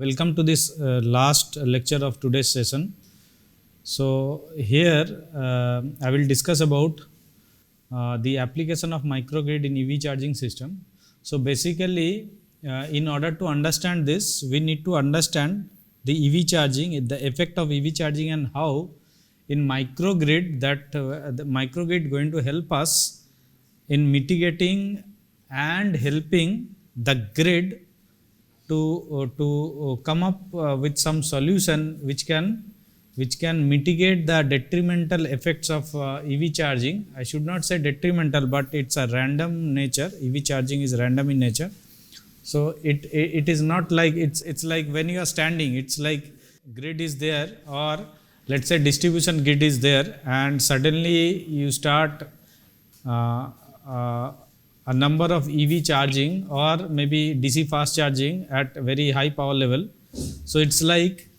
Welcome to this last lecture of today's session. So here I will discuss about the application of microgrid in EV charging system. So basically, in order to understand this, we need to understand the EV charging, the effect of EV charging, and how in microgrid the microgrid going to help us in mitigating and helping the grid to come up with some solution which can mitigate the detrimental effects of EV charging. I should not say detrimental, but it's a random nature. EV charging is random in nature. So it is not like it's like when you are standing, it's like grid is there, or let's say distribution grid is there, and suddenly you start a number of EV charging or maybe DC fast charging at very high power level. So it's like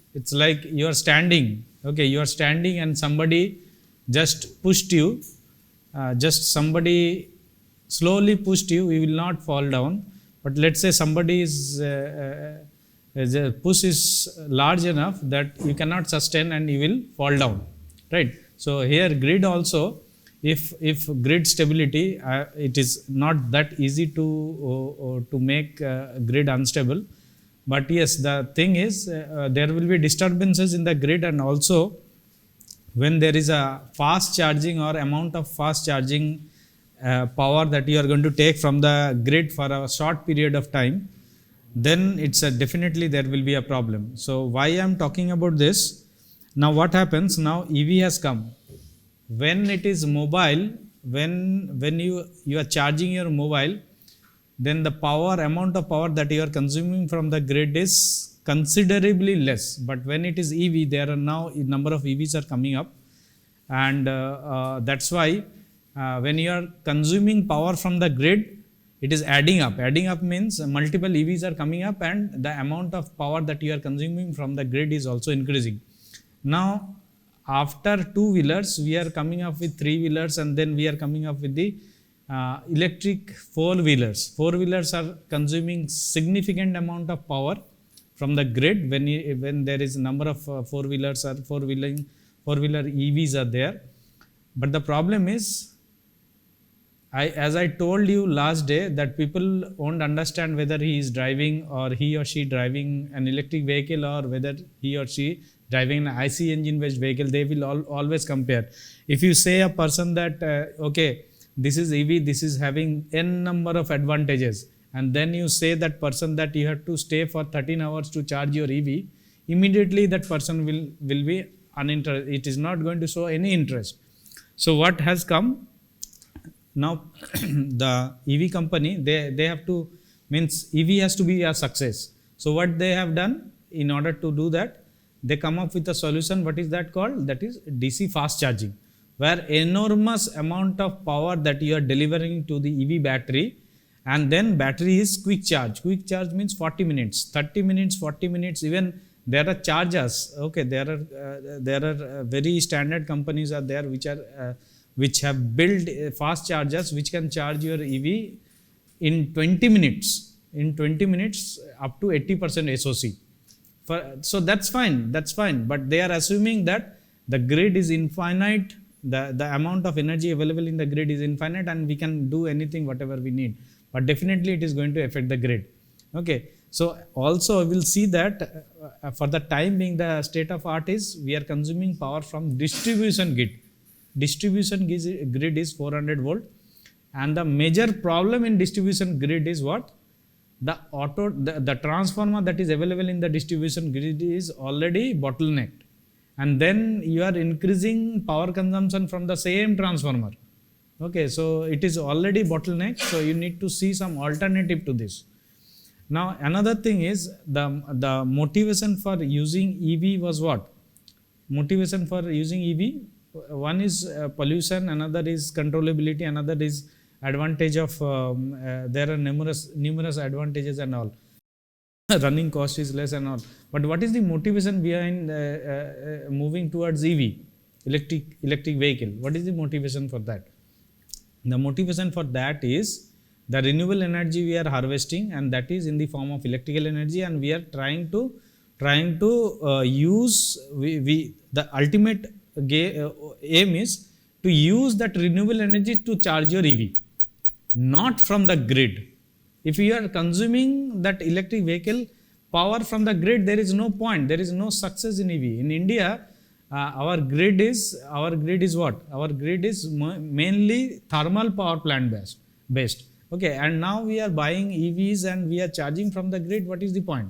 you are standing, okay, you are standing and somebody just pushed you, just somebody slowly pushed you, you will not fall down. But let's say somebody the push is large enough that you cannot sustain and you will fall down, right? So here grid also, if grid stability, it is not that easy to make grid unstable. But yes, the thing is there will be disturbances in the grid, and also when there is a fast charging or amount of fast charging power that you are going to take from the grid for a short period of time, then it's definitely there will be a problem. So why I am talking about this? Now what happens? Now EV has come. When it is mobile, when you are charging your mobile, then the amount of power that you are consuming from the grid is considerably less. But when it is EV, there are now a number of EVs are coming up, and that's why when you are consuming power from the grid, it is adding up. Adding up means multiple EVs are coming up, and the amount of power that you are consuming from the grid is also increasing. Now, after two-wheelers, we are coming up with three-wheelers, and then we are coming up with the electric four-wheelers. Four-wheelers are consuming significant amount of power from the grid when there is a number of four-wheelers or four-wheeler EVs are there. But the problem is, as I told you last day, that people won't understand whether he is driving or he or she driving an electric vehicle, or whether he or she driving an IC engine based vehicle. They will always compare. If you say a person that okay, this is EV, this is having n number of advantages, and then you say that person that you have to stay for 13 hours to charge your EV, immediately that person will be uninterested. It is not going to show any interest. So what has come now? The EV company, they have to, means EV has to be a success. So what they have done in order to do that, they come up with a solution. What is that called? That is DC fast charging, where enormous amount of power that you are delivering to the EV battery, and then battery is quick charge. Quick charge means 40 minutes, 30 minutes, 40 minutes. Even there are chargers. Okay, there are very standard companies are there which have built fast chargers which can charge your EV in 20 minutes. In 20 minutes, up to 80% SOC. So that's fine, but they are assuming that the grid is infinite, the amount of energy available in the grid is infinite, and we can do anything whatever we need. But definitely it is going to affect the grid. Okay, so also we'll see that for the time being, the state of art is we are consuming power from distribution grid. Distribution grid is 400 volt, and the major problem in distribution grid is what? The transformer that is available in the distribution grid is already bottlenecked, and then you are increasing power consumption from the same transformer. Okay, so it is already bottlenecked, so you need to see some alternative to this. Now another thing is the motivation for using EV was what? Motivation for using EV, one is pollution, another is controllability, another is advantage of there are numerous advantages and all. Running cost is less and all. But what is the motivation behind moving towards EV, electric vehicle? What is the motivation for that? The motivation for that is the renewable energy we are harvesting, and that is in the form of electrical energy, and we are trying to trying to use, the ultimate aim is to use that renewable energy to charge your EV, not from the grid. If you are consuming that electric vehicle power from the grid, there is no point, there is no success in EV. In India, our grid is what? Our grid is mainly thermal power plant based. Okay, and now we are buying EVs and we are charging from the grid. What is the point,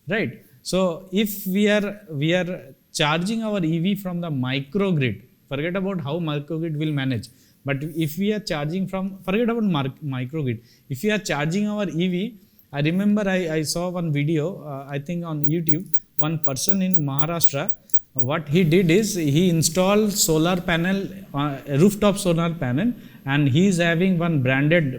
right? So if we are charging our EV from the microgrid, forget about how microgrid will manage. But if we are charging from, forget about microgrid. If we are charging our EV, I remember I saw one video, I think on YouTube, one person in Maharashtra, what he did is he installed solar panel, rooftop solar panel, and he is having one branded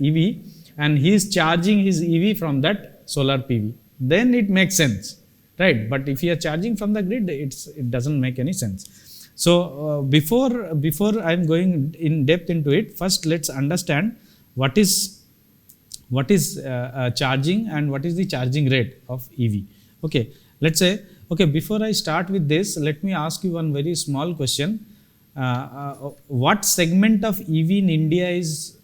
EV, and he is charging his EV from that solar PV. Then it makes sense, right? But if you are charging from the grid, it doesn't make any sense. So before I am going in depth into it, first let's understand what is charging and what is the charging rate of EV. Okay, let's say, okay, before I start with this, let me ask you one very small question. What segment of EV in India is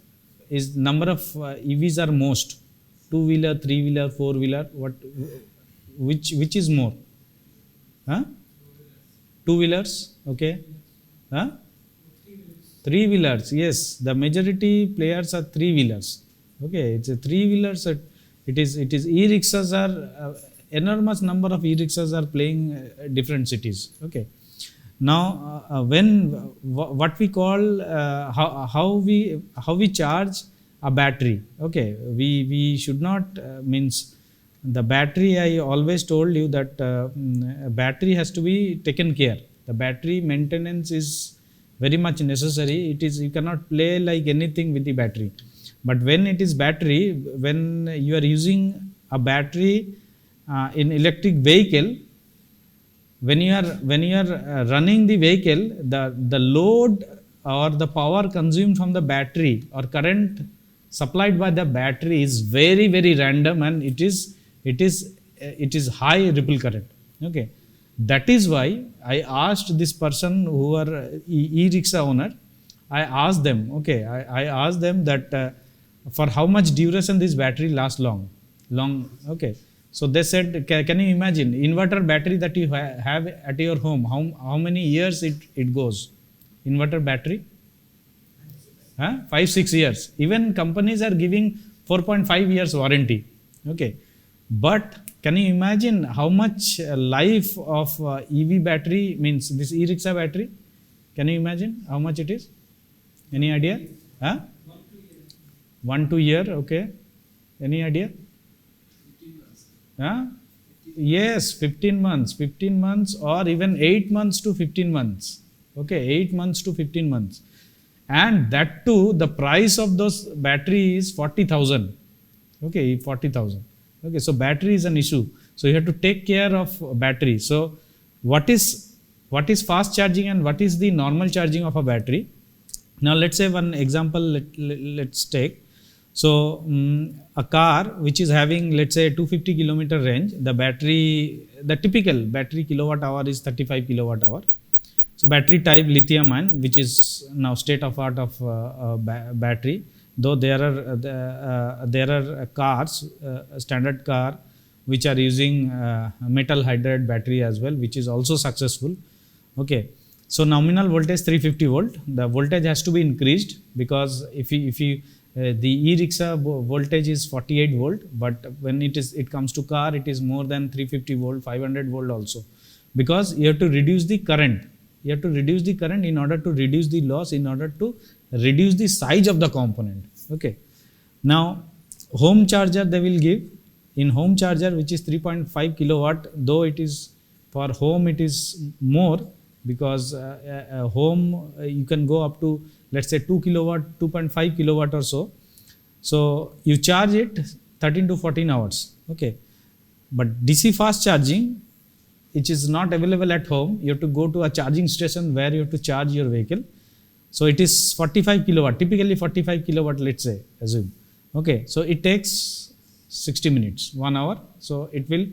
number of EVs are most? Two-wheeler, three-wheeler, four-wheeler, which is more? Huh? Two-wheelers, okay. Huh? Three-wheelers, yes. The majority players are three-wheelers. Okay, it's a three-wheelers. It is e-rickshaws are enormous number of e-rickshaws are playing different cities. Okay. Now, what we call how we charge a battery. Okay, we should not means the battery. I always told you that battery has to be taken care. The battery maintenance is very much necessary. It is, you cannot play like anything with the battery. But when it is battery, when you are using a battery in electric vehicle, when you are running the vehicle, the load or the power consumed from the battery or current supplied by the battery is very, very random, and it is high ripple current. Okay, that is why I asked this person who are e-rickshaw owner. I asked them, okay, I asked them that for how much duration this battery lasts long. Okay. So they said, can you imagine inverter battery that you have at your home? How many years it goes? Inverter battery? 5-6 years. Even companies are giving 4.5 years warranty. Okay. But can you imagine how much life of EV battery means this e-rickshaw battery? Can you imagine how much it is? Any idea? 1-2 year. Okay. Any idea? Yes, 15 months or even 8 months to 15 months. Okay, 8 months to 15 months. And that too, the price of those battery is 40,000. Okay, 40,000. Okay, so battery is an issue. So you have to take care of battery. So what is fast charging and what is the normal charging of a battery? Now let's say one example let's take. So a car which is having, let's say, 250 kilometer range, the typical battery kilowatt hour is 35 kilowatt hour. So battery type lithium ion, which is now state of art of battery. Though there are cars, standard car, which are using metal hydride battery as well, which is also successful. Okay. So nominal voltage 350 volt. The voltage has to be increased, because if the e-rickshaw voltage is 48 volt, but when it comes to car, it is more than 350 volt, 500 volt also, because you have to reduce the current. You have to reduce the current in order to reduce the loss, in order to reduce the size of the component. Okay. Now, home charger they will give. In home charger, which is 3.5 kilowatt, though it is for home, it is more, because home you can go up to, let's say, 2 kilowatt, 2.5 kilowatt or so. So you charge it 13 to 14 hours. Okay. But DC fast charging, which is not available at home, you have to go to a charging station where you have to charge your vehicle. So it is 45 kilowatt, typically 45 kilowatt, let's say, assume. Okay. So it takes 60 minutes, 1 hour. So it will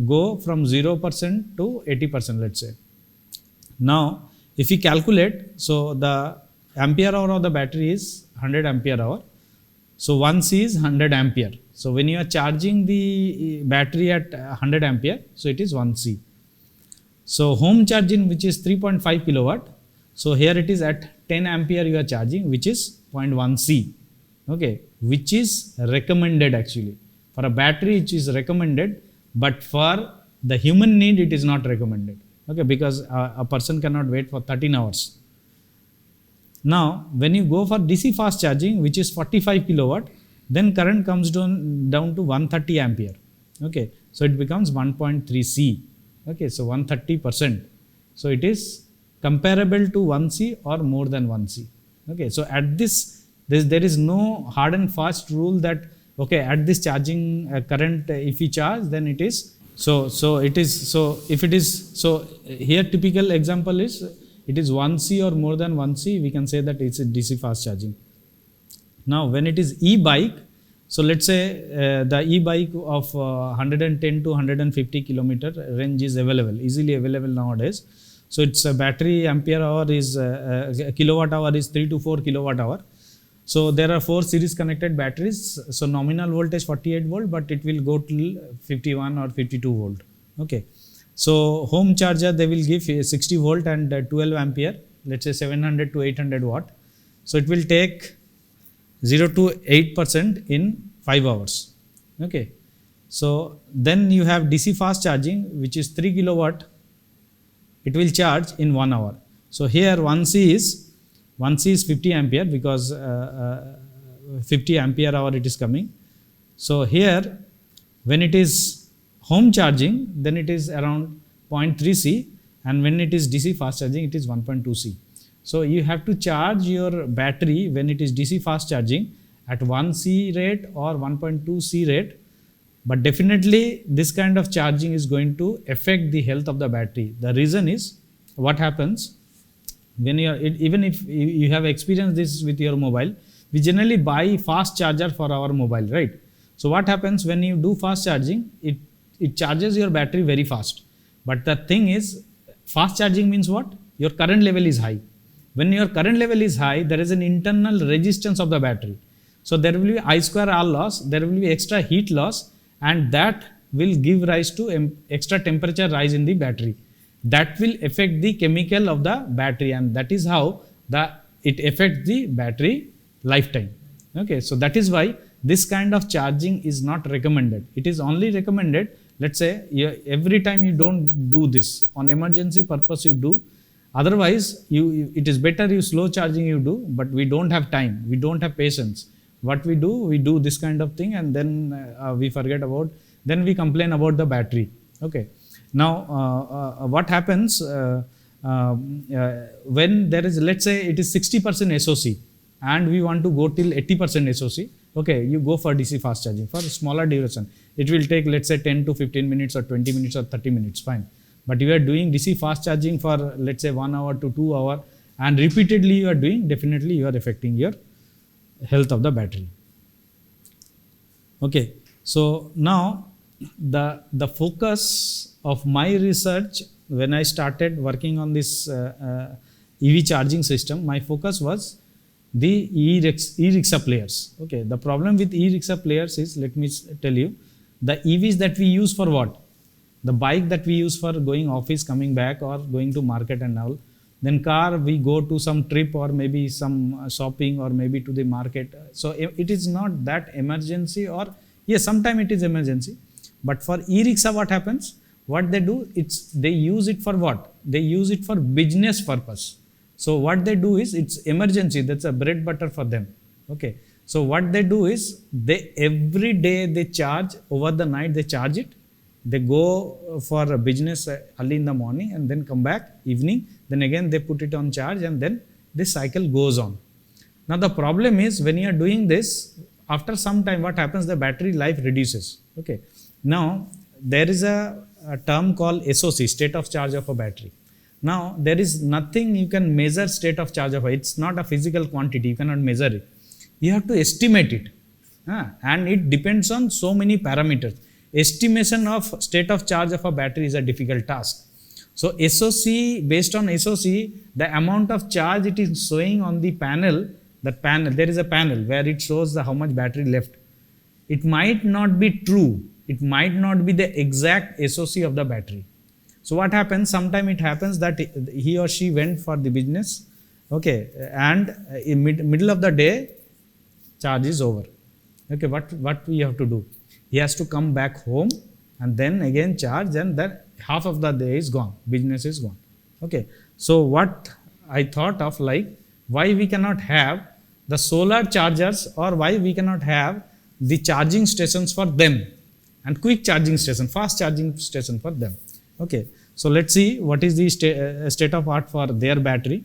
go from 0% to 80%, let's say. Now, if we calculate, so the ampere hour of the battery is 100 ampere hour. So 1 C is 100 ampere. So when you are charging the battery at 100 ampere, so it is 1 C. So home charging, which is 3.5 kilowatt. So here it is at 10 ampere you are charging, which is 0.1 C. Okay, which is recommended actually. For a battery, it is recommended, but for the human need, it is not recommended. Okay, because a person cannot wait for 13 hours. Now, when you go for DC fast charging, which is 45 kilowatt, then current comes down to 130 ampere. Okay, so it becomes 1.3 C. Okay, so 130%. So it is comparable to 1 C or more than 1 C. Okay, so at this, there is no hard and fast rule that, okay, at this charging current, if you charge, then it is, here typical example is, it is 1 C or more than 1 C, we can say that it's a DC fast charging. Now, when it is e-bike, so let's say the e-bike of 110 to 150 kilometer range is available, easily available nowadays. So its battery ampere hour is, kilowatt hour is 3 to 4 kilowatt hour. So there are 4 series connected batteries. So nominal voltage 48 volt, but it will go till 51 or 52 volt. Okay. So home charger, they will give 60 volt and 12 ampere, let's say 700 to 800 watt. So it will take 0 to 8% in 5 hours. Okay. So then you have DC fast charging, which is 3 kilowatt. It will charge in 1 hour. So here 1 C is 50 ampere because 50 ampere hour it is coming. So here when it is home charging, then it is around 0.3 C, and when it is DC fast charging, it is 1.2 C. So you have to charge your battery when it is DC fast charging at 1 C rate or 1.2 C rate. But definitely this kind of charging is going to affect the health of the battery. The reason is, what happens when you are, even if you have experienced this with your mobile, we generally buy fast charger for our mobile, right? So what happens when you do fast charging, it charges your battery very fast. But the thing is, fast charging means what? Your current level is high. When your current level is high, there is an internal resistance of the battery. So there will be I square R loss, there will be extra heat loss, and that will give rise to extra temperature rise in the battery. That will affect the chemical of the battery, and that is how it affects the battery lifetime. Okay, so that is why this kind of charging is not recommended. It is only recommended, let's say, every time you don't do this. On emergency purpose you do. Otherwise, it is better you slow charging you do, but we don't have time, we don't have patience. What we do this kind of thing, and then we forget about, then we complain about the battery. Okay. Now, what happens when there is, let's say it is 60% SOC and we want to go till 80% SOC, okay, you go for DC fast charging for smaller duration. It will take, let's say, 10 to 15 minutes or 20 minutes or 30 minutes, fine. But you are doing DC fast charging for, let's say, 1 hour to 2 hours, and repeatedly you are doing, definitely you are affecting your health of the battery. Okay, so now the focus of my research, when I started working on this EV charging system, my focus was the e-rickshaw players. Okay, the problem with e-rickshaw players is, let me tell you, the EVs that we use for what? The bike that we use for going office, coming back, or going to market and all. Then car, we go to some trip or maybe some shopping or maybe to the market. So it is not that emergency, or yes, sometimes it is emergency. But for e-rickshaw, what happens? What they do, they use it for what? They use it for business purpose. So what they do is, it's emergency, that's a bread butter for them. Okay. So what they do is, every day they charge, over the night they charge it. They go for a business early in the morning and then come back evening. Then again they put it on charge, and then this cycle goes on. Now the problem is, when you are doing this, after some time what happens? The battery life reduces. Okay. Now there is a term called SOC, state of charge of a battery. Now there is nothing you can measure state of charge of it. It's not a physical quantity, you cannot measure it. You have to estimate it. and it depends on so many parameters. Estimation of state of charge of a battery is a difficult task. So SOC, based on SOC, the amount of charge it is showing on the panel, there is a panel where it shows how much battery left. It might not be true. It might not be the exact SOC of the battery. So what happens? Sometimes it happens that he or she went for the business, okay, and in middle of the day, charge is over. Okay, what we have to do? He has to come back home and then again charge, and then half of the day is gone, business is gone. Okay, so what I thought of, like, why we cannot have the solar chargers, or why we cannot have the charging stations for them, and quick charging station, fast charging station for them. Okay, so let's see what is the state of art for their battery.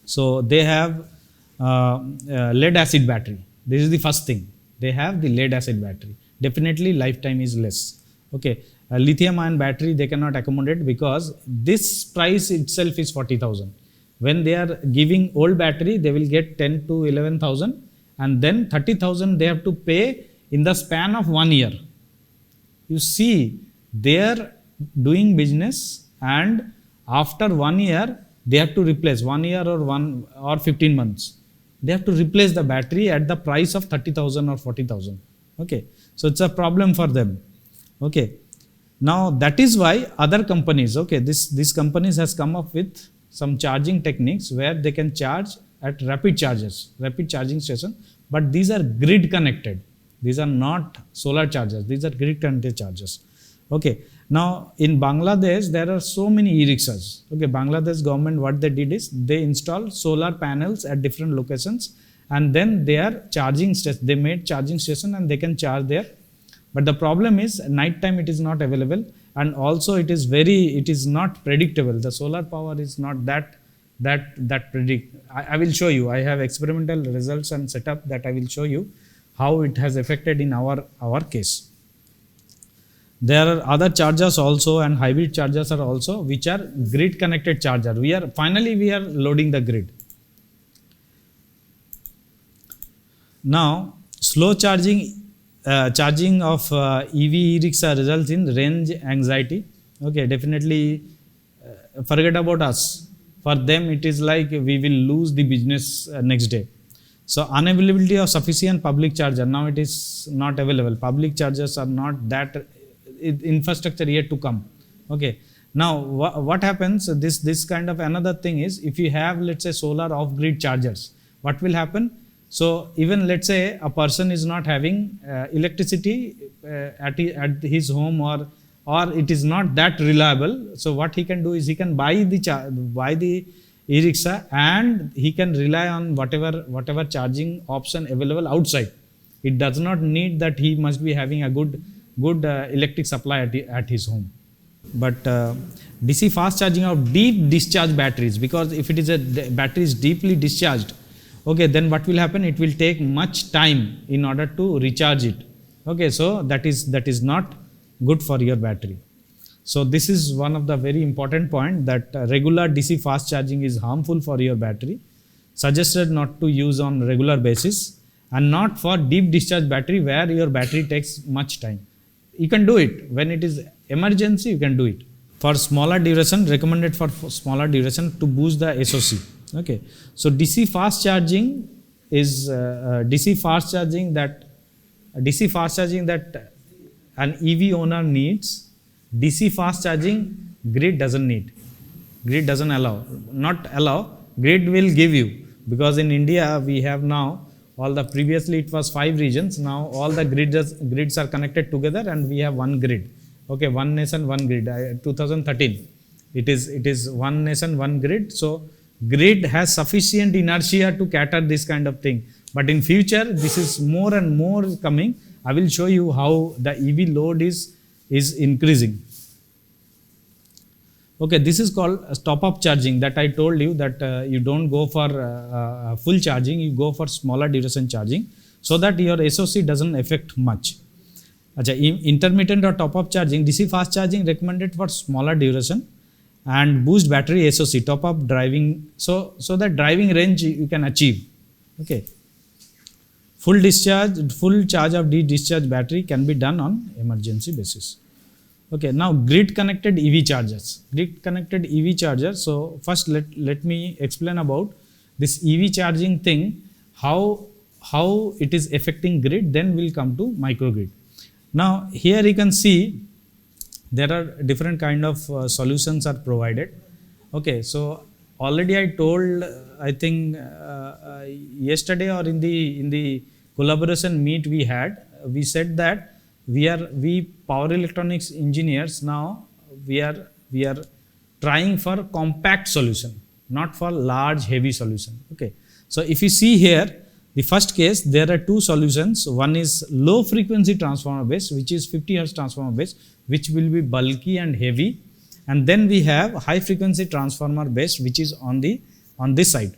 So they have lead acid battery. This is the first thing. They have the lead acid battery. Definitely lifetime is less. Okay, lithium ion battery they cannot accommodate, because this price itself is 40,000. When they are giving old battery, they will get 10 to 11,000, and then 30,000 they have to pay in the span of 1 year. You see, they are doing business, and after 1 year they have to replace 1 year or 15 months. They have to replace the battery at the price of 30,000 or 40,000. Okay, so it's a problem for them. Okay, now that is why other companies, okay, these companies has come up with some charging techniques where they can charge at rapid charging station, but these are grid connected. These are not solar chargers. These are grid connected chargers. Okay, now in Bangladesh there are so many e-rickshaws. Okay, Bangladesh government, what they did is they installed solar panels at different locations, and then they are charging station. They made charging station and they can charge there. But the problem is night time it is not available, and also it is not predictable. The solar power is not that predict. I will show you. I have experimental results and setup that I will show you how it has affected in our case. There are other chargers also, and hybrid chargers are also, which are grid connected charger. We are loading the grid. Now slow charging of EV e-rickshaw results in range anxiety. Okay, definitely forget about us. For them it is like we will lose the business next day. So unavailability of sufficient public charger. Now it is not available. Public chargers are not that infrastructure yet to come. Okay, now what happens? This kind of another thing is, if you have, let's say, solar off-grid chargers, what will happen? So even let's say a person is not having electricity at his home, or it is not that reliable. So what he can do is he can buy the e-rickshaw, and he can rely on whatever charging option available outside. It does not need that he must be having a good electric supply at his home. But DC fast charging of deep discharge batteries, because if it is the battery is deeply discharged, okay, then what will happen? It will take much time in order to recharge it. Okay, so that is not good for your battery. So this is one of the very important point, that regular DC fast charging is harmful for your battery. Suggested not to use on regular basis, and not for deep discharge battery where your battery takes much time. You can do it when it is emergency. You can do it for smaller duration. Recommended for smaller duration to boost the SOC. Okay, so DC fast charging is DC fast charging that an EV owner needs. DC fast charging grid doesn't need. Grid doesn't allow. Not allow. Grid will give you, because in India we have now previously it was 5 regions. Now all the grids are connected together, and we have one grid. Okay, one nation, one grid. 2013. It is one nation, one grid. So grid has sufficient inertia to cater this kind of thing. But in future, this is more and more coming. I will show you how the EV load is increasing. Okay, this is called top-up charging, that I told you that you don't go for full charging, you go for smaller duration charging, so that your SOC doesn't affect much. Intermittent or top-up charging, DC fast charging recommended for smaller duration and boost battery SOC, top-up driving, so that driving range you can achieve. Okay. full charge of the discharge battery can be done on emergency basis. Okay, now grid connected EV chargers. Grid connected EV chargers. So first let me explain about this EV charging thing, how it is affecting grid, then we'll come to microgrid. Now here you can see there are different kind of solutions are provided. Okay, so already I told, I think yesterday or in the collaboration meet we had, we said that we power electronics engineers now we are trying for compact solution, not for large heavy solution. Okay, so if you see here, the first case, there are two solutions. One is low frequency transformer base, which is 50 Hz transformer base, which will be bulky and heavy. And then we have high frequency transformer base, which is on this side.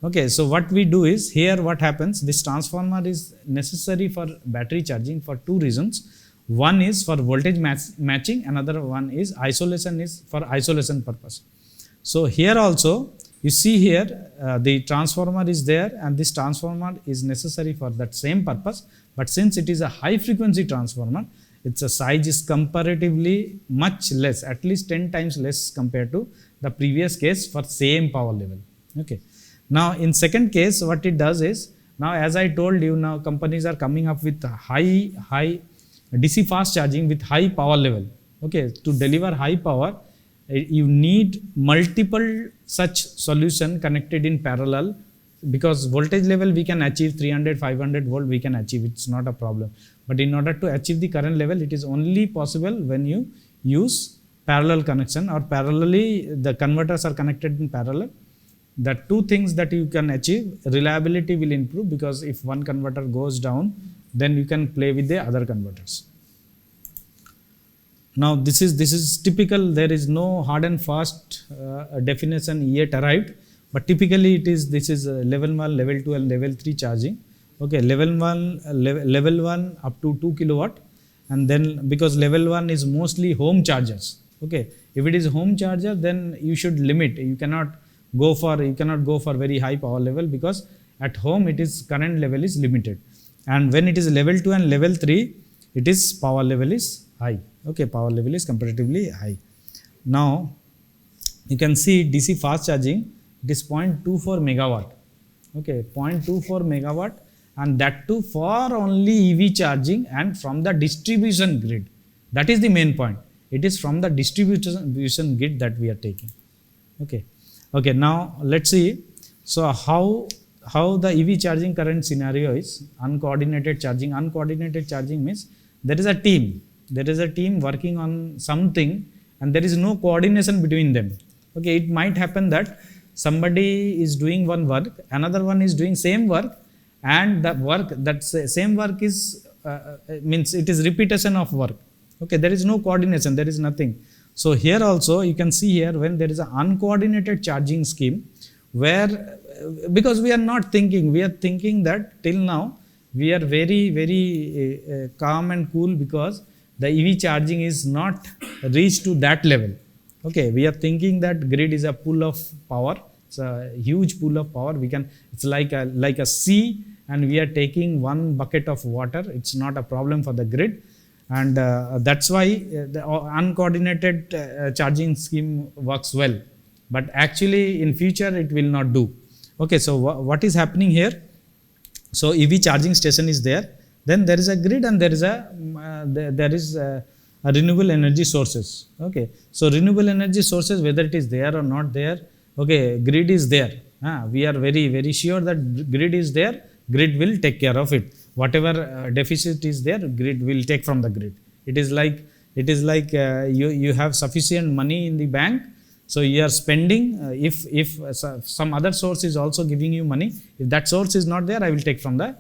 Okay, so what we do is, here what happens, this transformer is necessary for battery charging for two reasons. One is for voltage matching, another one is for isolation purpose. So here also, you see here, the transformer is there, and this transformer is necessary for that same purpose. But since it is a high frequency transformer, its size is comparatively much less, at least 10 times less compared to the previous case for same power level. Okay. Now in second case, what it does is, now as I told you, now companies are coming up with high DC fast charging with high power level. Okay, to deliver high power, you need multiple such solution connected in parallel, because voltage level we can achieve 300-500 volt, we can achieve, it's not a problem. But in order to achieve the current level, it is only possible when you use parallel connection, or parallelly the converters are connected in parallel. The two things that you can achieve, reliability will improve, because if one converter goes down, then you can play with the other converters. Now this is typical. There is no hard and fast definition yet arrived, but typically this is level 1, level 2 and level 3 charging. Okay, level 1 up to 2 kilowatt, and then because level 1 is mostly home chargers. Okay, if it is home charger, then you should limit. You cannot go for very high power level, because at home it is current level is limited. And when it is level 2 and level 3, it is power level is high. Okay, power level is comparatively high. Now you can see DC fast charging, it is 0.24 megawatt. Okay, 0.24 megawatt, and that too for only EV charging and from the distribution grid. That is the main point. It is from the distribution grid that we are taking. Okay. Okay, now let's see. So how the EV charging current scenario is uncoordinated charging. Uncoordinated charging means there is a team. There is a team working on something, and there is no coordination between them. Okay, it might happen that somebody is doing one work, another one is doing same work, and the work, that same work is means it is repetition of work. Okay, there is no coordination, there is nothing. So here also you can see here, when there is an uncoordinated charging scheme, where because we are not thinking, we are thinking that till now we are very calm and cool, because the EV charging is not reached to that level. Okay, we are thinking that grid is a pool of power. It's a huge pool of power. It's like a sea, and we are taking one bucket of water. It's not a problem for the grid. And that's why the uncoordinated charging scheme works well. But actually in future it will not do. Okay, so what is happening here? So EV charging station is there. Then there is a grid, and there is a renewable energy sources. Okay, so renewable energy sources, whether it is there or not there, okay, grid is there. We are very sure that grid is there. Grid will take care of it. Whatever deficit is there, grid will take from the grid. It is like you have sufficient money in the bank, so you are spending. If some other source is also giving you money, if that source is not there, I will take from the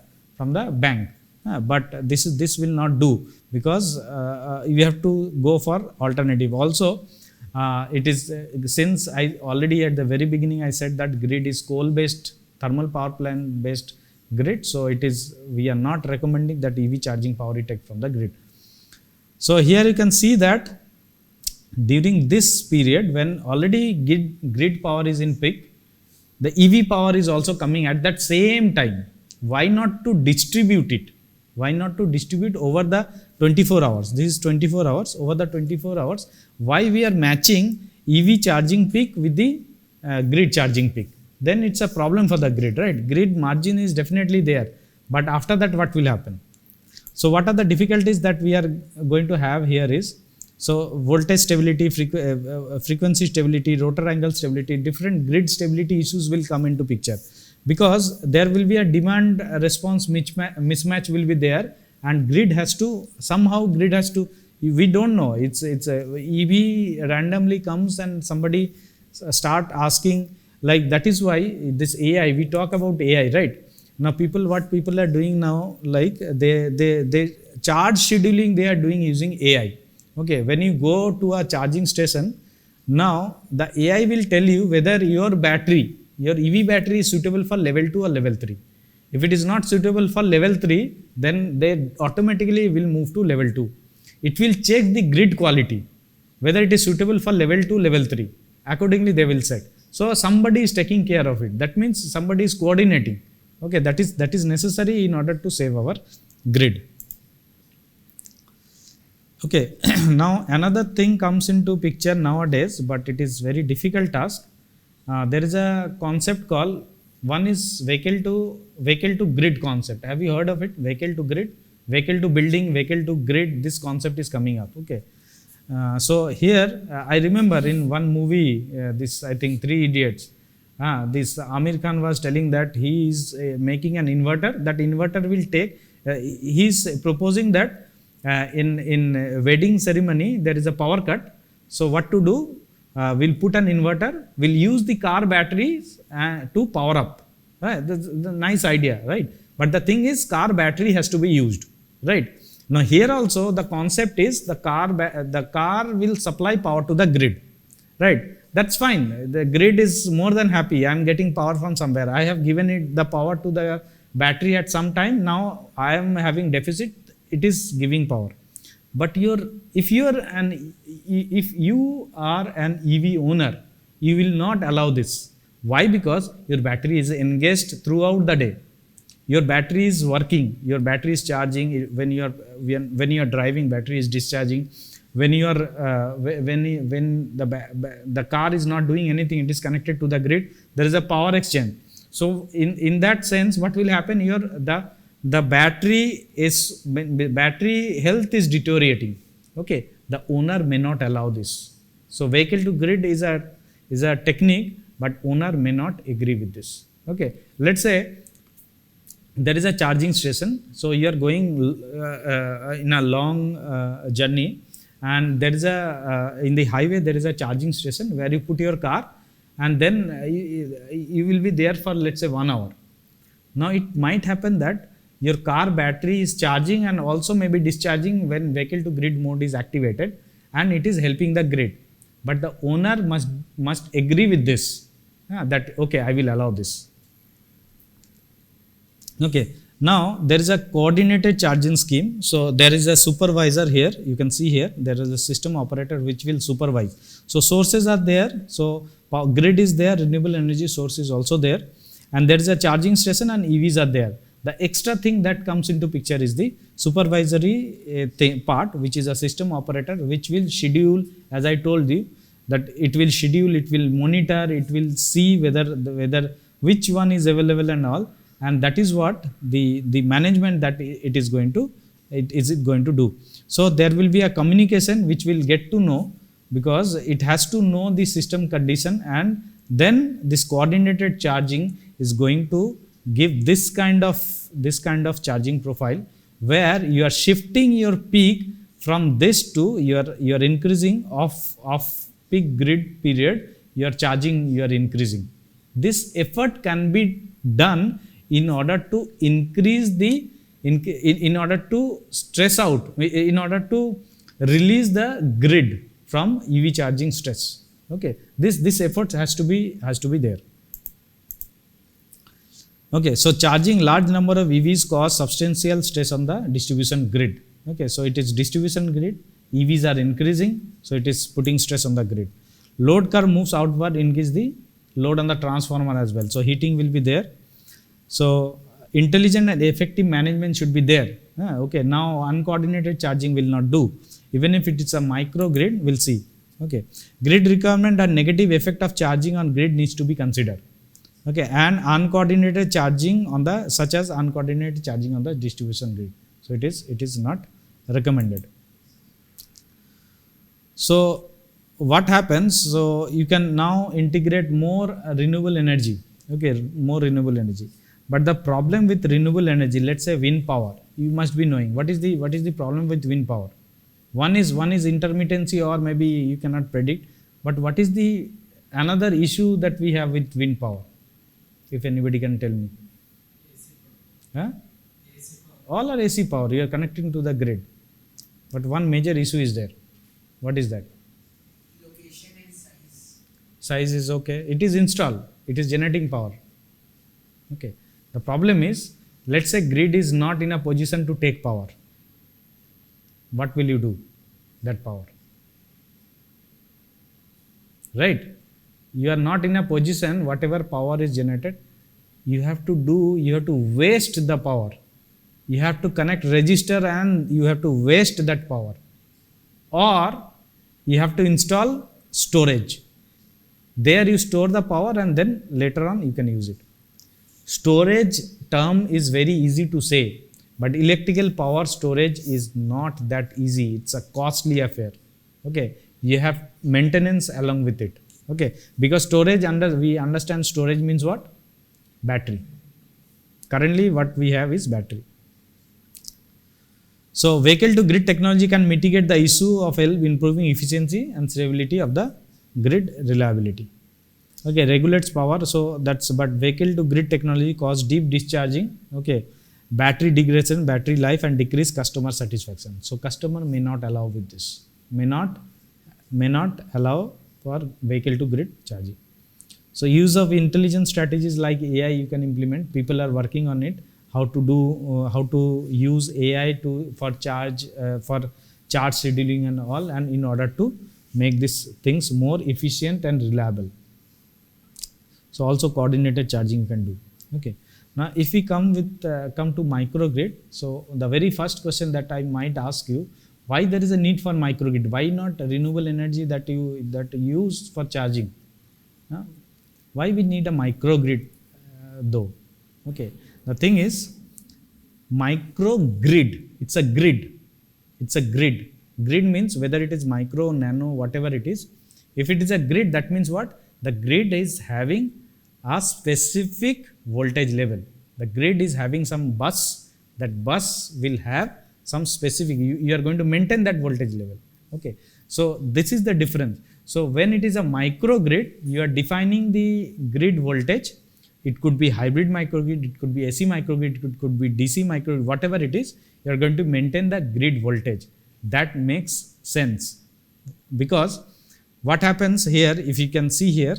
bank. But this will not do, because you have to go for alternative. Also, it is since I already at the very beginning I said that grid is coal based, thermal power plant based grid. So we are not recommending that EV charging power you take from the grid. So here you can see that during this period, when already grid power is in peak, the EV power is also coming at that same time. why not to distribute it? Why not to distribute over the 24 hours? This is 24 hours. Over the 24 hours, why we are matching EV charging peak with the grid charging peak? Then it's a problem for the grid, right? Grid margin is definitely there. But after that, what will happen? So what are the difficulties that we are going to have here is, so voltage stability, frequency stability, rotor angle stability, different grid stability issues will come into picture, because there will be a demand response mismatch will be there, and grid has to, we don't know, it's a EV randomly comes and somebody start asking, like that is why this AI, we talk about AI, right? Now what people are doing now, like they charge scheduling they are doing using AI. Okay, when you go to a charging station, now the AI will tell you whether your EV battery is suitable for level 2 or level 3. If it is not suitable for level 3, then they automatically will move to level 2. It will check the grid quality, whether it is suitable for level 2, level 3. Accordingly, they will set. So somebody is taking care of it. That means somebody is coordinating. Okay, that is necessary in order to save our grid. Okay, now another thing comes into picture nowadays, but it is very difficult task. There is a concept called, one is vehicle to grid concept. Have you heard of it? Vehicle to grid, vehicle to building, vehicle to grid. This concept is coming up. Okay, so here I remember in one movie, this I think Three Idiots. This Amir Khan was telling that he is making an inverter. That inverter will take. He is proposing that in wedding ceremony there is a power cut. So what to do? We'll put an inverter. We'll use the car batteries to power up. Right? That's a nice idea, right? But the thing is, car battery has to be used, right? Now here also the concept is the car will supply power to the grid, right? That's fine. The grid is more than happy. I am getting power from somewhere. I have given it the power to the battery at some time. Now I am having deficit. It is giving power. But if you are an EV owner, you will not allow this. Why? Because your battery is engaged throughout the day. Your battery is working. Your battery is charging. When you are driving, battery is discharging. When you are when the car is not doing anything, it is connected to the grid. There is a power exchange. So in that sense, what will happen? The battery health is deteriorating. Okay, the owner may not allow this. So vehicle to grid is a technique, but owner may not agree with this. Okay, let's say there is a charging station. So you are going in a long journey, and there is in the highway there is a charging station where you put your car, and then you will be there for, let's say, 1 hour. Now it might happen that your car battery is charging and also maybe discharging when vehicle to grid mode is activated, and it is helping the grid. But the owner must agree with this, that okay, I will allow this. Okay, now there is a coordinated charging scheme. So there is a supervisor here. You can see here there is a system operator which will supervise. So sources are there. So grid is there, renewable energy source is also there, and there is a charging station and EVs are there. The extra thing that comes into picture is the supervisory part, which is a system operator, which will schedule, as I told you, that it will schedule, it will monitor, it will see whether which one is available and all, and that is what the management that it is going to do. So there will be a communication which will get to know, because it has to know the system condition, and then this coordinated charging is going to give this kind of charging profile, where you are shifting your peak from this to you are increasing off peak grid period, you are charging, you are increasing. This effort can be done in order to increase in order to stress out, in order to release the grid from EV charging stress. Okay, this effort has to be there. Okay, so charging large number of EVs cause substantial stress on the distribution grid. Okay, so it is distribution grid, EVs are increasing, so it is putting stress on the grid. Load curve moves outward, increase the load on the transformer as well. So heating will be there. So intelligent and effective management should be there. Okay, now uncoordinated charging will not do. Even if it is a microgrid, we'll see. Okay, grid requirement and negative effect of charging on grid needs to be considered. Okay, and uncoordinated charging on the, such as uncoordinated charging on the distribution grid. So it is not recommended. So what happens? So you can now integrate more renewable energy. Okay, more renewable energy. But the problem with renewable energy, let's say wind power, you must be knowing what is the problem with wind power. One is intermittency, or maybe you cannot predict. But what is the another issue that we have with wind power? If anybody can tell me. Huh? All are AC power. You are connecting to the grid. But one major issue is there. What is that? Location and size. Size is okay. It is installed. It is generating power. Okay. The problem is, let's say grid is not in a position to take power. What will you do? That power. Right? You are not in a position, whatever power is generated, you have to waste the power. You have to connect register and you have to waste that power. Or you have to install storage. There you store the power and then later on you can use it. Storage term is very easy to say, but electrical power storage is not that easy. It's a costly affair. Okay, you have maintenance along with it. Okay, because storage, we understand storage means what? Battery. Currently what we have is battery. So vehicle to grid technology can mitigate the issue of help improving efficiency and stability of the grid reliability. Okay, regulates power. So that's, but vehicle to grid technology cause deep discharging. Okay, battery degradation, battery life, and decrease customer satisfaction. So customer may not allow with this. May not allow for vehicle to grid charging. So use of intelligent strategies like AI you can implement. People are working on it. How to use AI for charge scheduling and all, and in order to make these things more efficient and reliable. So also coordinated charging you can do. Okay. Now if we come to microgrid, so the very first question that I might ask you, why there is a need for microgrid? Why not renewable energy that you use for charging? Why we need a microgrid though? Okay. The thing is, microgrid, it's a grid. It's a grid. Grid means whether it is micro, nano, whatever it is. If it is a grid, that means what? The grid is having a specific voltage level. The grid is having some bus. That bus will have some specific, you are going to maintain that voltage level. Okay. So this is the difference. So when it is a microgrid, you are defining the grid voltage. It could be hybrid microgrid, it could be AC microgrid, it could be DC microgrid, whatever it is, you are going to maintain the grid voltage. That makes sense. Because what happens here, if you can see here,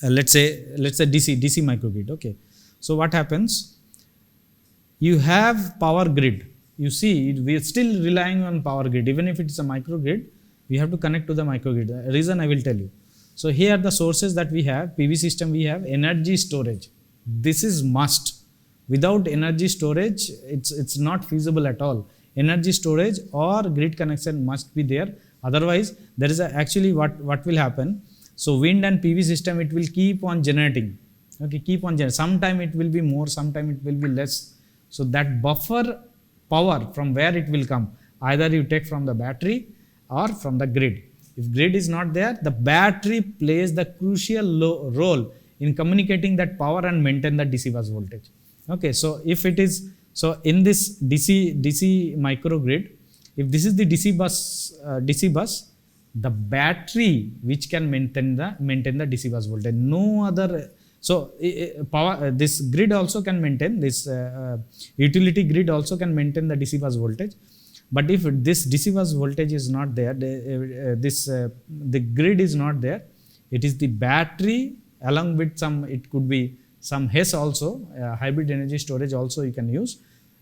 let's say DC microgrid. Okay. So what happens? You have power grid. You see, we are still relying on power grid. Even if it is a microgrid, we have to connect to the microgrid. The reason I will tell you. So here are the sources that we have. PV system we have. Energy storage. This is must. Without energy storage, it's not feasible at all. Energy storage or grid connection must be there. Otherwise, there is actually what will happen. So wind and PV system, it will keep on generating. Okay, keep on generating. Sometime it will be more, sometime it will be less. So that buffer power, from where it will come? Either you take from the battery or from the grid. If grid is not there, the battery plays the crucial role in communicating that power and maintain the DC bus voltage. Okay, so if it is, so in this DC microgrid, if this is the DC bus, the battery which can maintain the DC bus voltage. No other. So power, this grid also can maintain, this utility grid also can maintain the DC bus voltage. But if this DC bus voltage is not there, the grid is not there, it is the battery along with some, it could be some HES also, hybrid energy storage also you can use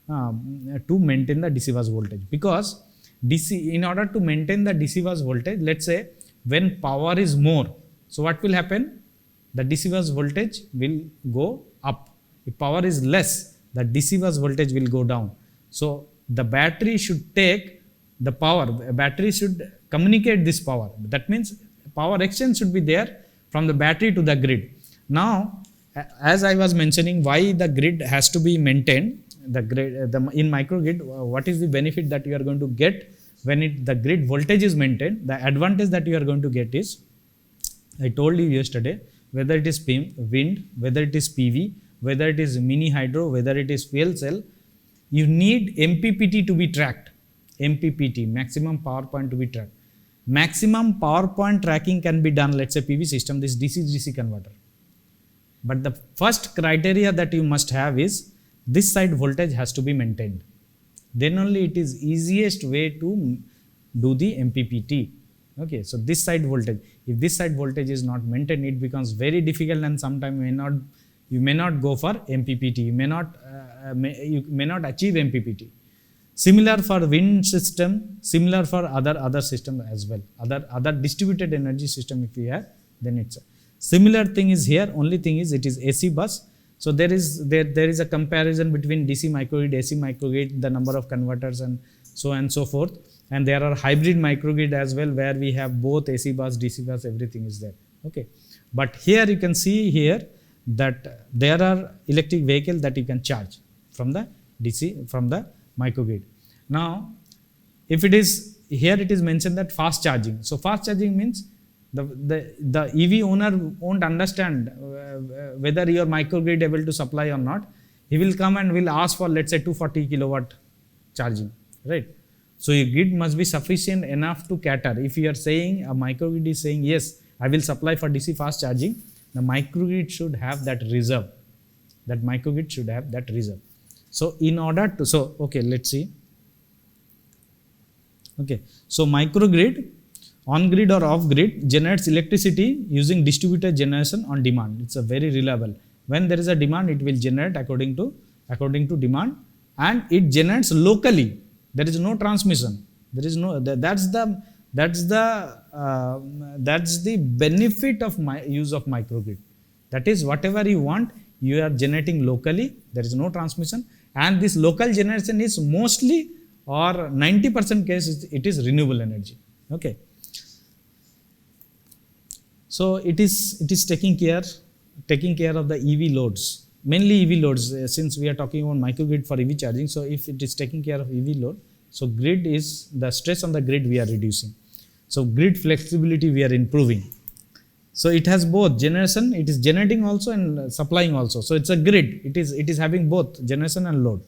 to maintain the DC bus voltage. Because in order to maintain the DC bus voltage, let's say when power is more, so what will happen? The DC bus voltage will go up. If power is less, the DC bus voltage will go down. So the battery should take the power, battery should communicate this power. That means power exchange should be there from the battery to the grid. Now, as I was mentioning, why the grid has to be maintained, the grid, in microgrid, what is the benefit that you are going to get when the grid voltage is maintained? The advantage that you are going to get is, I told you yesterday, whether it is wind, whether it is PV, whether it is mini hydro, whether it is fuel cell, you need MPPT to be tracked. MPPT, maximum power point, to be tracked. Maximum power point tracking can be done, let's say PV system, this DC-DC converter. But the first criteria that you must have is, this side voltage has to be maintained. Then only it is easiest way to do the MPPT. Okay, so this side voltage, if this side voltage is not maintained, it becomes very difficult, and sometimes you may not go for MPPT, you may not achieve MPPT. Similar for wind system, similar for other system as well, other distributed energy system. If you have, then it's a similar thing is here. Only thing is, it is AC bus. So there is a comparison between DC microgrid, AC microgrid, the number of converters and so forth. And there are hybrid microgrid as well, where we have both AC bus, DC bus, everything is there. Okay, but here you can see here that there are electric vehicles that you can charge from the DC, from the microgrid. Now, if it is here, it is mentioned that fast charging. So fast charging means the EV owner won't understand whether your microgrid able to supply or not. He will come and will ask for, let's say, 240 kilowatt charging, right? So your grid must be sufficient enough to cater. If you are saying, a microgrid is saying, yes, I will supply for DC fast charging, the microgrid should have that reserve. That microgrid should have that reserve. So in order to, okay, let's see. Okay, so microgrid, on grid or off grid, generates electricity using distributed generation on demand. It's a very reliable. When there is a demand, it will generate according to demand, and it generates locally. There is no transmission. There is no, that's the benefit of use of microgrid. That is, whatever you want, you are generating locally. There is no transmission, and this local generation is mostly, or 90% case, it is renewable energy. Okay. So it is taking care of the EV loads, mainly EV loads, since we are talking about microgrid for EV charging. So if it is taking care of EV load, so grid is, the stress on the grid we are reducing. So grid flexibility we are improving. So it has both generation, it is generating also and supplying also. So it's a grid, it is having both generation and load.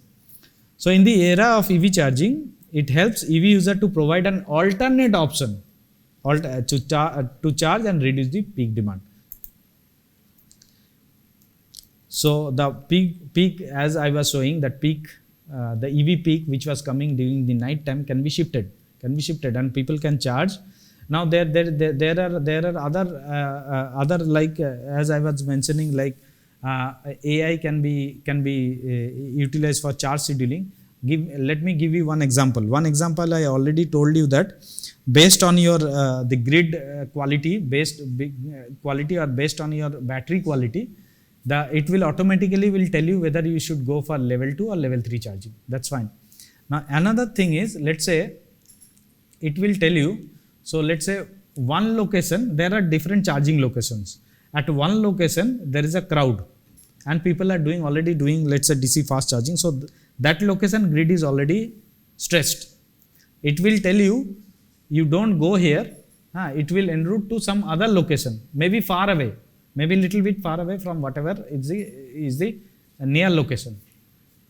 So in the era of EV charging, it helps EV user to provide an alternate option to charge and reduce the peak demand. So the peak, as I was showing, that peak, the EV peak which was coming during the night time can be shifted, and people can charge. Now there are other like as I was mentioning, like AI can be utilized for charge scheduling. Let me give you one example. One example, I already told you that based on your the grid quality, or based on your battery quality, it will automatically will tell you whether you should go for level 2 or level 3 charging. That's fine. Now another thing is, let's say it will tell you, so let's say one location, there are different charging locations. At one location there is a crowd and people are already doing, let's say, DC fast charging. So that location grid is already stressed. It will tell you, you don't go here, it will en route to some other location, maybe far away, maybe little bit far away from whatever is the near location.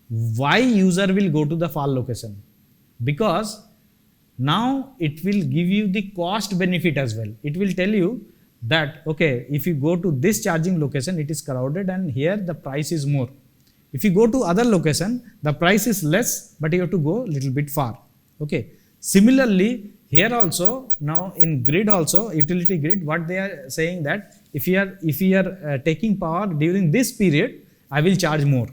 Why user will go to the far location? Because now it will give you the cost benefit as well. It will tell you that, okay, if you go to this charging location, it is crowded and here the price is more. If you go to other location, the price is less, but you have to go little bit far. Okay. Similarly, here also, now in grid also, utility grid, what they are saying that if you are taking power during this period, I will charge more.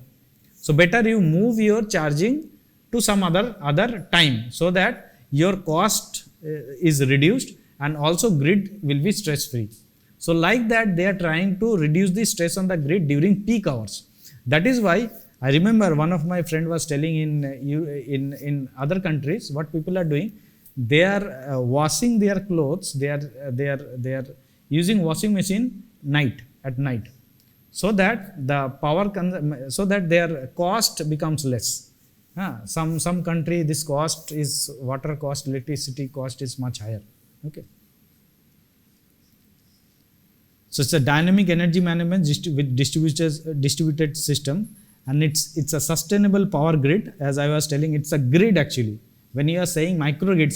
So better you move your charging to some other time, so that your cost is reduced and also grid will be stress free. So like that, they are trying to reduce the stress on the grid during peak hours. That is why I remember one of my friend was telling in other countries what people are doing. They are washing their clothes. They are using washing machine at night, so that the so that their cost becomes less. Some country, this cost is water cost, electricity cost is much higher. Okay. So it's a dynamic energy management with distributed system, and it's a sustainable power grid. As I was telling, it's a grid actually. When you are saying microgrid,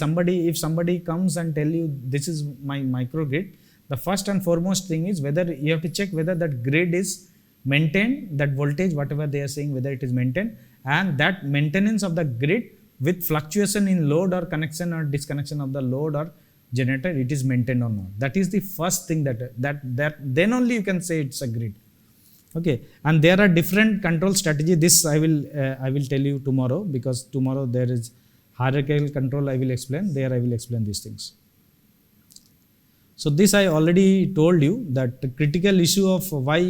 if somebody comes and tell you this is my microgrid, the first and foremost thing is whether you have to check whether that grid is maintained, that voltage, whatever they are saying, whether it is maintained, and that maintenance of the grid with fluctuation in load or connection or disconnection of the load or generator, it is maintained or not. That is the first thing that then only you can say it's a grid. Okay, and there are different control strategy. This I will tell you tomorrow, because tomorrow there is hierarchical control I will explain. There I will explain these things. So this I already told you, that the critical issue of why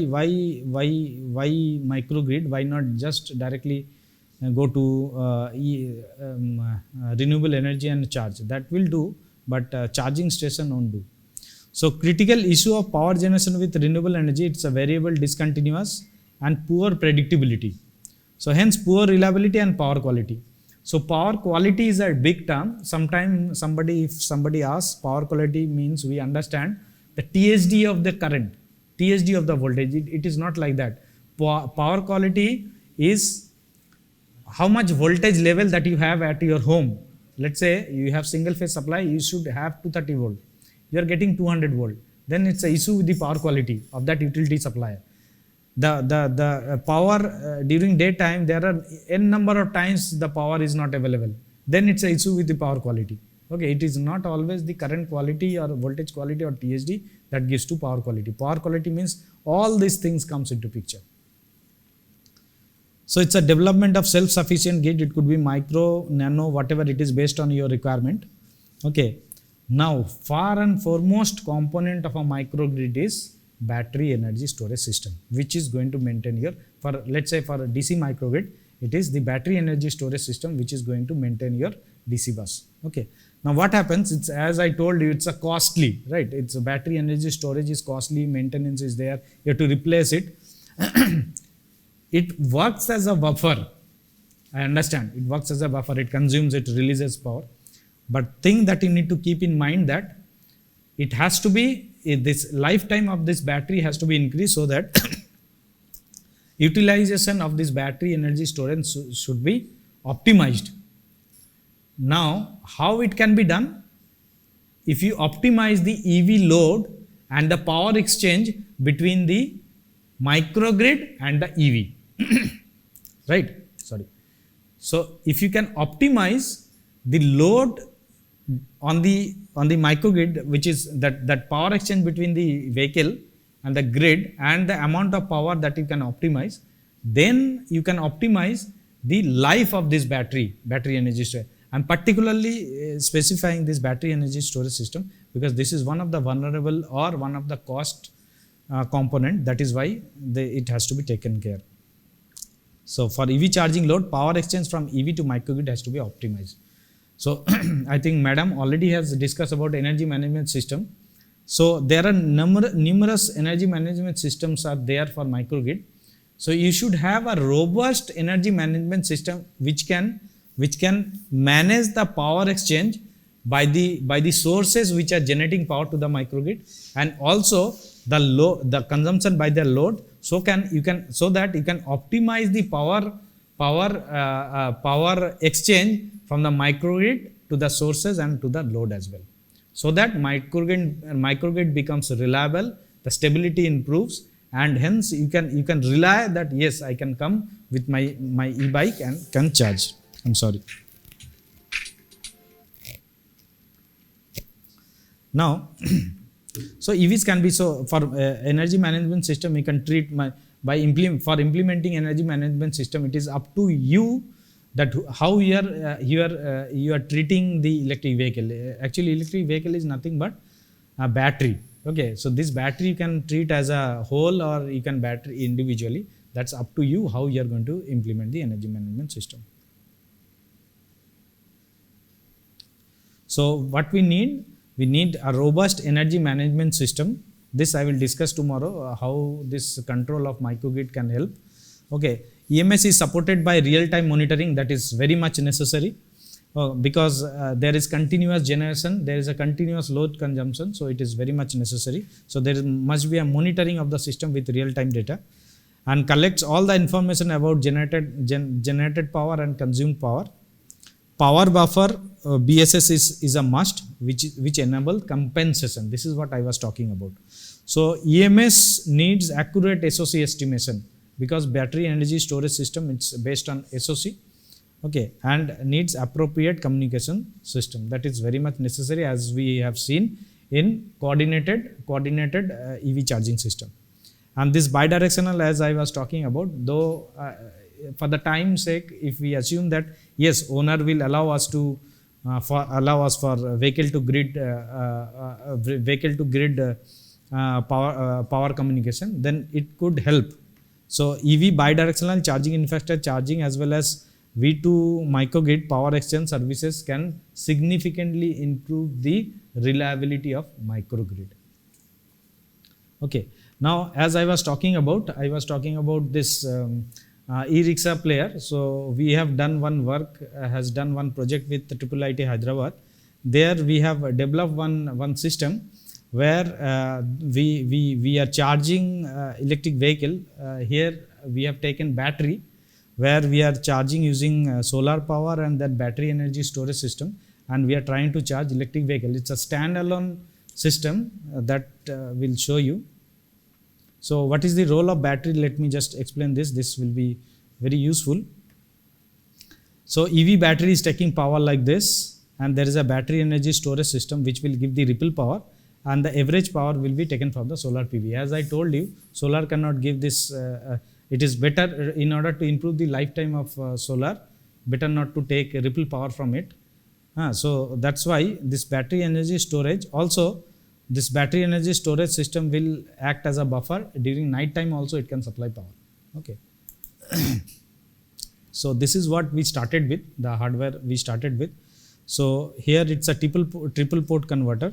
microgrid, why not just directly go to renewable energy and charge. That will do, but charging station won't do. So critical issue of power generation with renewable energy, it's a variable, discontinuous and poor predictability. So hence poor reliability and power quality. So power quality is a big term. Sometimes if somebody asks, power quality means we understand the TSD of the current, TSD of the voltage. It is not like that. Power quality is how much voltage level that you have at your home. Let's say you have single phase supply, you should have 230 volt. You are getting 200 volt. Then it's an issue with the power quality of that utility supplier. The power during daytime, there are n number of times the power is not available. Then it's an issue with the power quality. Okay, it is not always the current quality or voltage quality or TSD that gives to power quality. Power quality means all these things comes into picture. So it's a development of self-sufficient grid. It could be micro, nano, whatever it is based on your requirement. Okay. Now, far and foremost component of a microgrid is battery energy storage system, which is going to maintain your, let's say for a DC microgrid, it is the battery energy storage system which is going to maintain your DC bus. Okay. Now what happens, it's, as I told you, it's a costly, right? It's a battery energy storage is costly, maintenance is there, you have to replace it. It works as a buffer. I understand, it works as a buffer, it consumes, it releases power. But thing that you need to keep in mind that it has to be, this lifetime of this battery has to be increased so that utilization of this battery energy storage should be optimized. Now, how it can be done? If you optimize the EV load and the power exchange between the microgrid and the EV, right? Sorry. So, if you can optimize the load on the microgrid, which is that power exchange between the vehicle and the grid and the amount of power that you can optimize, then you can optimize the life of this battery energy storage. I'm particularly specifying this battery energy storage system because this is one of the vulnerable or one of the cost component. That is why it has to be taken care. So for EV charging load, power exchange from EV to microgrid has to be optimized. So I think Madam already has discussed about energy management system. So there are numerous energy management systems are there for microgrid. So you should have a robust energy management system which can manage the power exchange by the sources which are generating power to the microgrid, and also the consumption by the load. So that you can optimize the power exchange from the microgrid to the sources and to the load as well. So that microgrid becomes reliable, the stability improves, and hence you can rely that yes, I can come with my e-bike and can charge. I'm sorry. Now, so EVs can be, so for energy management system, you can treat for implementing energy management system, it is up to you that how you are treating the electric vehicle. Actually, electric vehicle is nothing but a battery. Okay, so this battery you can treat as a whole or you can battery individually. That's up to you how you are going to implement the energy management system. So what we need a robust energy management system. This I will discuss tomorrow, how this control of microgrid can help. Okay, EMS is supported by real-time monitoring. That is very much necessary because there is continuous generation, there is a continuous load consumption, so it is very much necessary. So there must be a monitoring of the system with real-time data, and collects all the information about generated power and consumed power. Power buffer BSS is a must, which enable compensation. This is what I was talking about. So EMS needs accurate SOC estimation because battery energy storage system, it's based on SOC. Okay, and needs appropriate communication system. That is very much necessary, as we have seen in coordinated EV charging system. And this bidirectional, as I was talking about, though for the time's sake, if we assume that yes, owner will allow us for vehicle to grid power communication, then it could help. So EV bidirectional charging infrastructure charging as well as V2 microgrid power exchange services can significantly improve the reliability of microgrid. Okay, now as I was talking about this e-rickshaw player. So we have done one project with the IIIT Hyderabad. There we have developed one system where we are charging electric vehicle. Here we have taken battery, where we are charging using solar power and that battery energy storage system, and we are trying to charge electric vehicle. It's a standalone system that will show you. So what is the role of battery? Let me just explain this. This will be very useful. So EV battery is taking power like this, and there is a battery energy storage system which will give the ripple power, and the average power will be taken from the solar PV. As I told you, solar cannot give this. It is better, in order to improve the lifetime of solar, better not to take ripple power from it. So that's why this battery energy storage, also this battery energy storage system will act as a buffer. During night time also it can supply power. Okay. So this is what we started with, the hardware we started with. So here it's a triple port converter.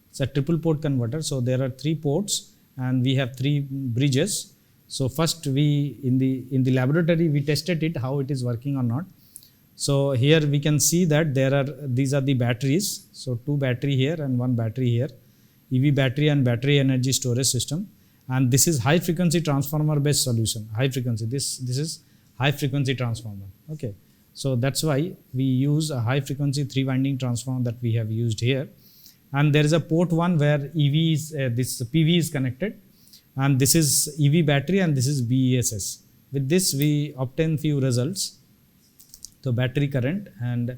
It's a triple port converter. So there are 3 ports and we have 3 bridges. So first in the laboratory we tested it, how it is working or not. So here we can see that these are the batteries. So 2 battery here and 1 battery here, EV battery and battery energy storage system. And this is high frequency transformer based solution. High frequency, this is high frequency transformer. Okay. So that's why we use a high frequency 3 winding transformer that we have used here. And there is a port 1 where this PV is connected, and this is EV battery and this is BESS. With this we obtain few results. So battery current, and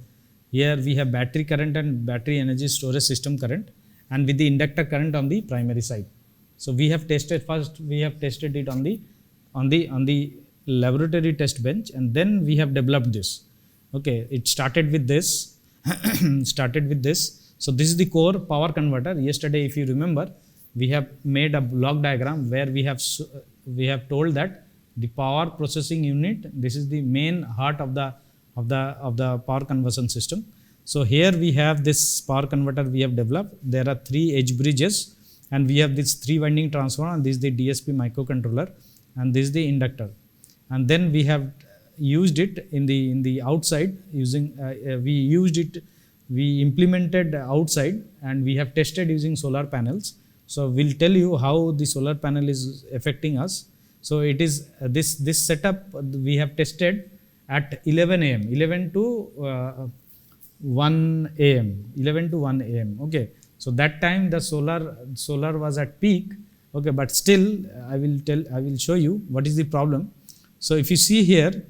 here we have battery current and battery energy storage system current, and with the inductor current on the primary side. So we have tested it on the laboratory test bench, and then we have developed this. Okay, it started with this. So this is the core power converter. Yesterday, if you remember, we have made a block diagram where we have told that the power processing unit, this is the main heart of the power conversion system. So here we have this power converter we have developed. There are 3 edge bridges, and we have this 3 winding transformer, and this is the DSP microcontroller, and this is the inductor. And then we have used it in the outside using we implemented outside, and we have tested using solar panels. So we'll tell you how the solar panel is affecting us. So it is this setup we have tested at 11 a.m. 11 to 1 a.m. Okay. So that time the solar was at peak. Okay, but still I will show you what is the problem. So if you see here,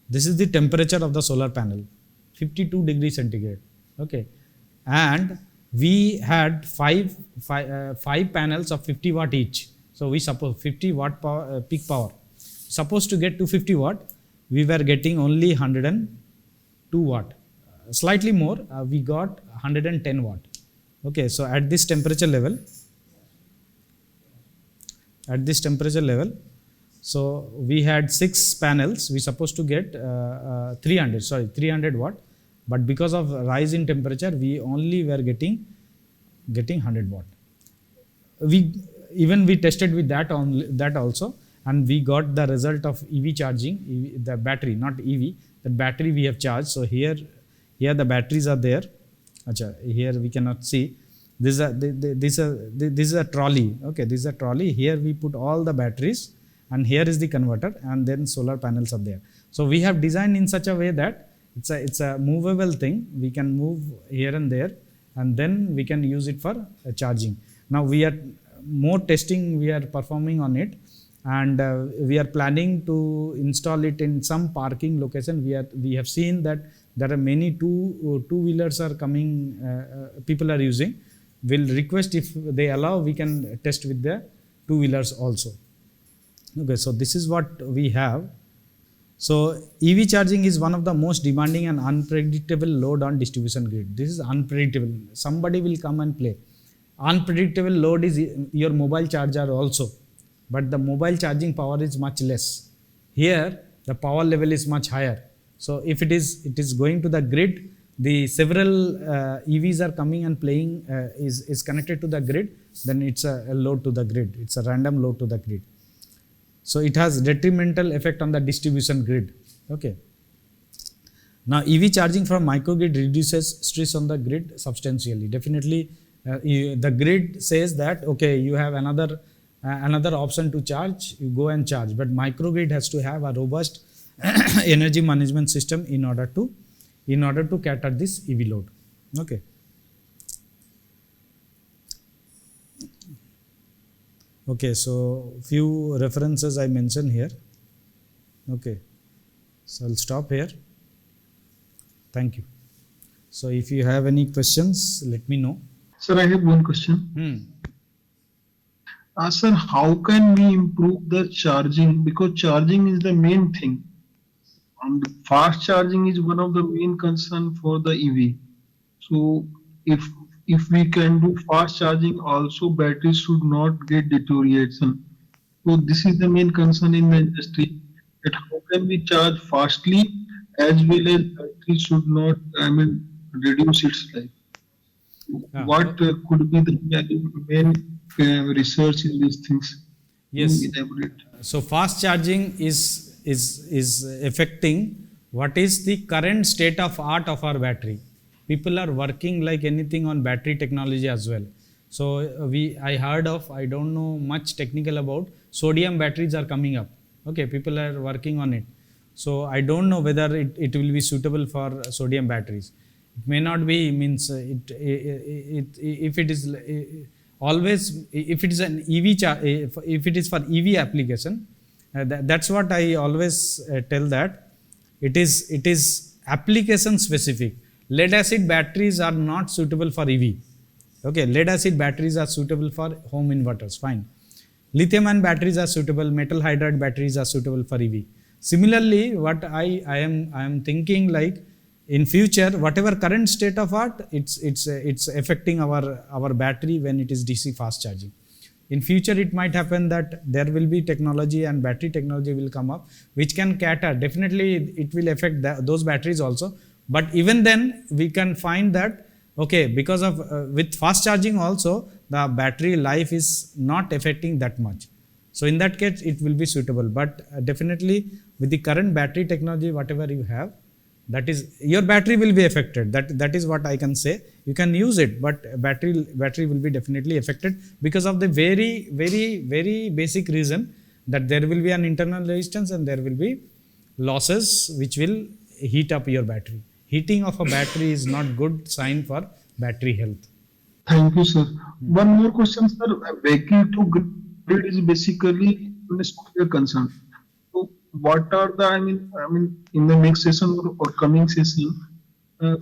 this is the temperature of the solar panel, 52 degrees centigrade. Okay, and we had five panels of 50 watt each. So we suppose 50 watt power, peak power. Supposed to get to 50 watt, we were getting only 102 watt. Slightly more, we got 110 watt. Okay, so at this temperature level, so we had 6 panels. We supposed to get 300 watt, but because of rise in temperature, we only were getting 100 watt. We tested with that also, and we got the result of EV charging, the battery, not EV, the battery we have charged. So here the batteries are there. Achha, here we cannot see. This is a trolley. Okay, this is a trolley. Here we put all the batteries, and here is the converter, and then solar panels are there. So we have designed in such a way that it's a movable thing. We can move here and there, and then we can use it for charging. Now we are more testing we are performing on it, and we are planning to install it in some parking location. We have seen that there are many two-wheelers are coming, people are using. We'll request if they allow, we can test with the two-wheelers also. Okay, so this is what we have. So EV charging is one of the most demanding and unpredictable load on distribution grid. This is unpredictable. Somebody will come and play. Unpredictable load is your mobile charger also, but the mobile charging power is much less. Here the power level is much higher. So if it is going to the grid, the several EVs are coming and playing, is connected to the grid, then it's a load to the grid. It's a random load to the grid. So it has detrimental effect on the distribution grid. Okay. Now EV charging from microgrid reduces stress on the grid substantially. Definitely, the grid says that okay, you have another option to charge, you go and charge. But microgrid has to have a robust energy management system in order to cater this EV load. Okay. Okay, so few references I mentioned here. Okay, so I'll stop here. Thank you. So if you have any questions, let me know. Sir, I have one question. Sir, how can we improve the charging? Because charging is the main thing. The fast charging is one of the main concern for the EV. So if we can do fast charging, also batteries should not get deterioration. So this is the main concern in the industry, that how can we charge fastly as well as battery should not, reduce its life. What could be the main research in these things? Yes. Elaborate. So fast charging is affecting what is the current state of art of our battery. People are working like anything on battery technology as well. So I heard of, I don't know much technical about, sodium batteries are coming up. Okay, people are working on it. So I don't know whether it will be suitable for sodium batteries. It may not be, means if it is always, if it is an EV if it is for EV application, that's what I always tell, that it is application specific. Lead acid batteries are not suitable for EV. Okay, lead acid batteries are suitable for home inverters, fine. Lithium ion batteries are suitable, metal hydride batteries are suitable for EV. Similarly, what I am thinking, like in future, whatever current state of art, it's affecting our battery when it is DC fast charging. In future, it might happen that there will be technology and battery technology will come up which can cater. Definitely, it will affect those batteries also. But even then, we can find that okay, because of with fast charging also, the battery life is not affecting that much. So in that case, it will be suitable. But definitely, with the current battery technology, whatever you have, that is, your battery will be affected. That is what I can say. You can use it, but battery will be definitely affected because of the very, very, very basic reason that there will be an internal resistance and there will be losses which will heat up your battery. Heating of a battery is not good sign for battery health. Thank you, sir. One more question, sir. Vehicle to grid is basically a software concern. So, what are the, in the next session or coming session, I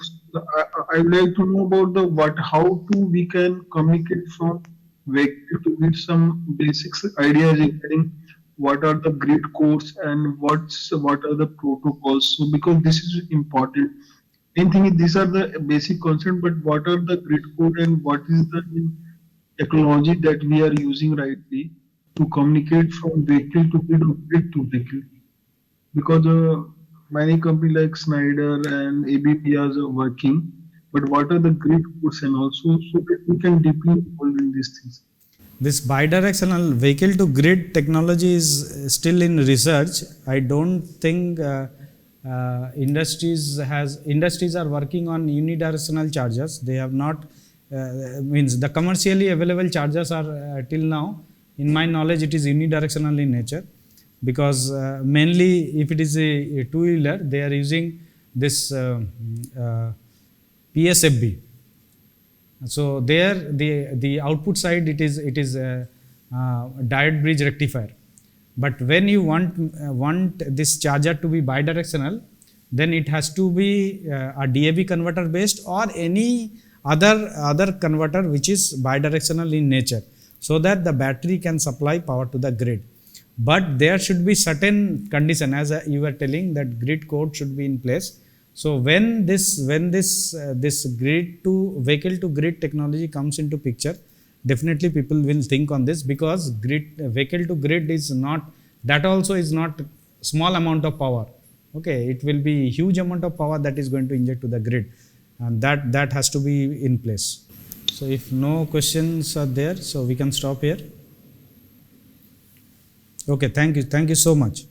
would like to know about how we can communicate from vehicle to grid, some basics ideas regarding what are the grid codes and what are the protocols. So, because this is important. Main thing is these are the basic concept, but what are the grid code and what is the technology that we are using rightly to communicate from vehicle to grid or grid to vehicle? Because many companies like Schneider and ABB are working, but what are the grid codes and also so that we can deeply involve in these things? This bidirectional vehicle to grid technology is still in research. I don't think industries are working on unidirectional chargers. They have not means the commercially available chargers are till now, in my knowledge, it is unidirectional in nature, because mainly if it is a two-wheeler, they are using this PSFB. So there the output side it is a diode bridge rectifier. But when you want this charger to be bidirectional, then it has to be a DAB converter based or any other converter which is bidirectional in nature, so that the battery can supply power to the grid. But there should be certain condition, as you were telling, that grid code should be in place. So when this grid to vehicle to grid technology comes into picture, definitely people will think on this, because vehicle to grid is not, that also is not small amount of power. Okay, it will be huge amount of power that is going to inject to the grid, and that has to be in place. So if no questions are there, so we can stop here. Okay, thank you so much.